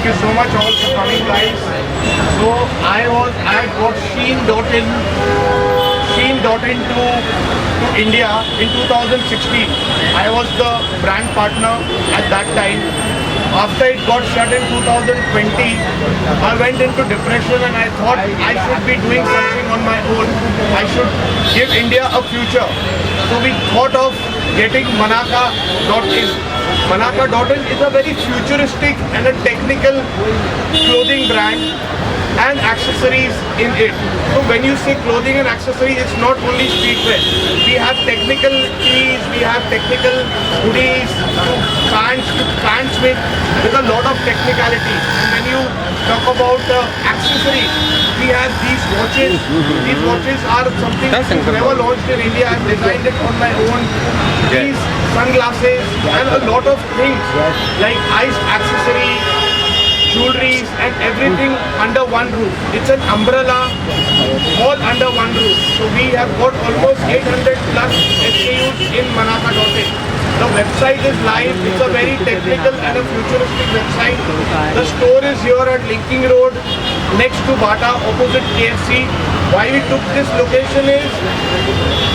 you so much all for coming, guys. So I got Sheen.in to India in 2016. I was the brand partner at that time. After it got shut in 2020, I went into depression and I thought I should be doing something on my own. I should give India a future. So we thought of getting Manaka.in. Manaka.in is a very futuristic and a technical clothing brand and accessories in it. So when you say clothing and accessories, it's not only streetwear. We have technical tees, we have technical hoodies, pants with a lot of technicality. And when you talk about accessories, we have these watches. These watches are something which is never launched in India. I've designed it on my own. These sunglasses and a lot of things like iced accessories, jewelries and everything under one roof. It's an umbrella all under one roof. So we have got almost 800 plus SKUs in Manaka.in. The website is live. It's a very technical and a futuristic website. The store is here at Linking Road next to Bata opposite KFC. Why we took this location is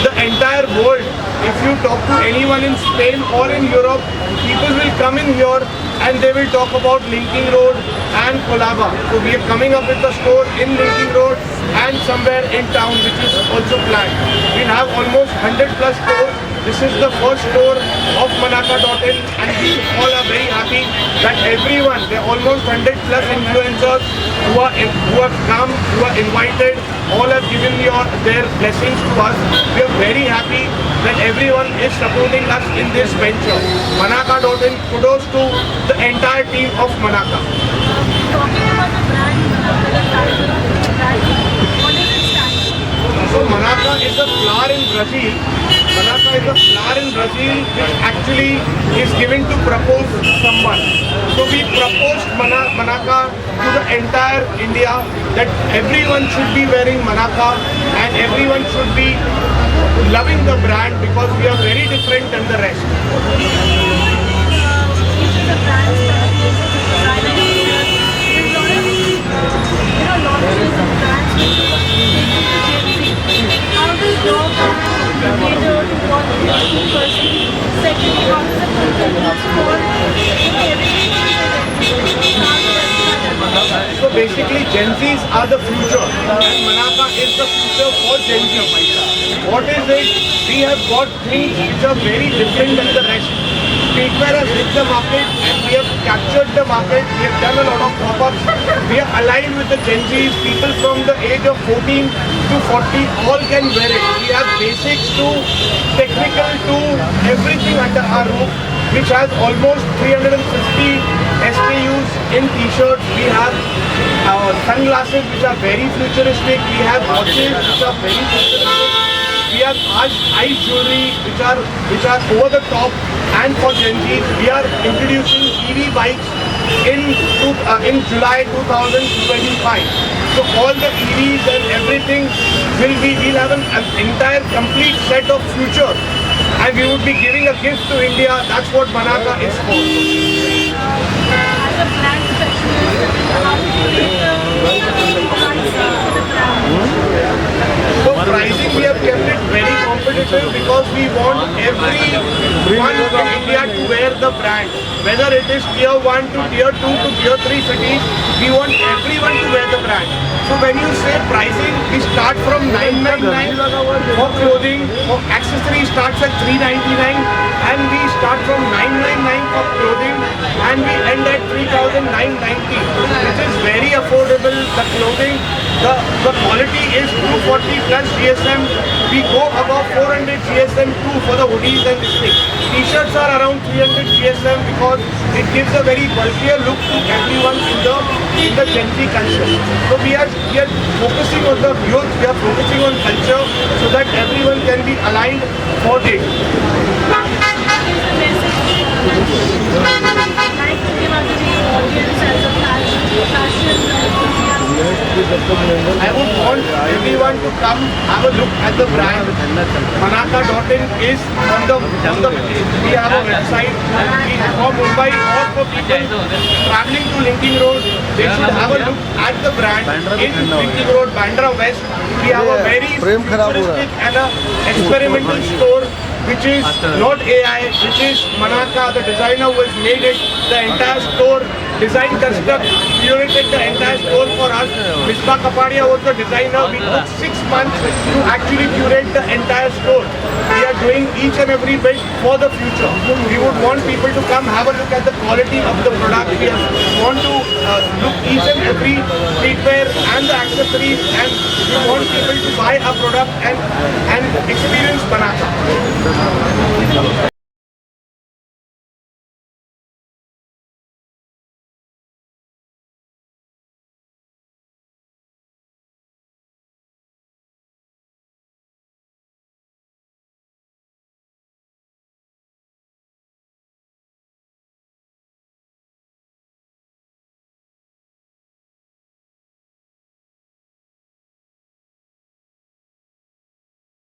the entire world. If you talk to anyone in Spain or in Europe, people will come in here and they will talk about Linking Road and Colaba. So we are coming up with a store in Linking Road and somewhere in town, which is also planned. We'll have almost 100 plus stores. This is the first store of Manaka.in and we all are very happy that everyone, there are almost 100 plus influencers who have come, who are invited, all have given their blessings to us. We are very happy that everyone is supporting us in this venture. Manaka.in, kudos to the entire team of Manaka. Talking about the brand, what is its stand? So Manaka is a flower in Brazil. Manaka is a flower in Brazil which actually is given to propose someone. So we proposed Manaka to the entire India that everyone should be wearing Manaka and everyone should be loving the brand because we are very different than the rest. Each of the brands that is designer here, there's a lot of launches of brands which are taken to Gen Z. How does your brand cater to what the young person? Secondly, how does it contribute for everything to Gen Z? So basically Gen Zs are the future and Manaka is the future for Gen Z. What is it? We have got things which are very different than the rest. Streetwear has hit the market and we have captured the market. We have done a lot of pop-ups. We are aligned with the Gen Zs. People from the age of 14 to 40 all can wear it. We have basics to technical to everything under our roof, which has almost 350 SKUs in t-shirts. We have sunglasses which are very futuristic. We have watches which are very futuristic. We have ice jewelry which are over the top and for Gen Z. We are introducing EV bikes in July 2025. So all the EVs and everything we'll have an entire complete set of future and we would be giving a gift to India. That's what Manaka is for. As a brand specialist, how do you make the pricing for the brand? So pricing we have kept it very competitive because we want everyone in India to wear the brand. Whether it is tier 1 to tier 2 to tier 3 cities, we want everyone to wear the brand. So when you say pricing, we start from 999 for clothing, for accessories starts at 399 and we start from 999 for clothing and we end at 3,990, which is very affordable. The clothing, the quality is 240 plus GSM. We go above 400 GSM too for the hoodies and this thing. T-shirts are around 300 GSM because it gives a very bulkier look to everyone in the Gen Z culture. So we are focusing on the youth, we are focusing on culture so that everyone can be aligned for it. What is the message like to give out to the audience as a fashion enthusiast? I would want everyone to come have a look at the brand. Manaka.in is on the we have a website for Mumbai or for people traveling to Linking Road. They should have a look at the brand in Linking Road, Bandra West. We have a very futuristic and a experimental store which is not AI, which is Manaka. The designer who has made it, the entire store, design construct, curated the entire store for us. Misbah Kapadia was the designer. We took 6 months to actually curate the entire store. We are doing each and every bit for the future. We would want people to come have a look at the quality of the product. We want to look each and every streetwear and the accessories, and we want people to buy our product and experience Manaka.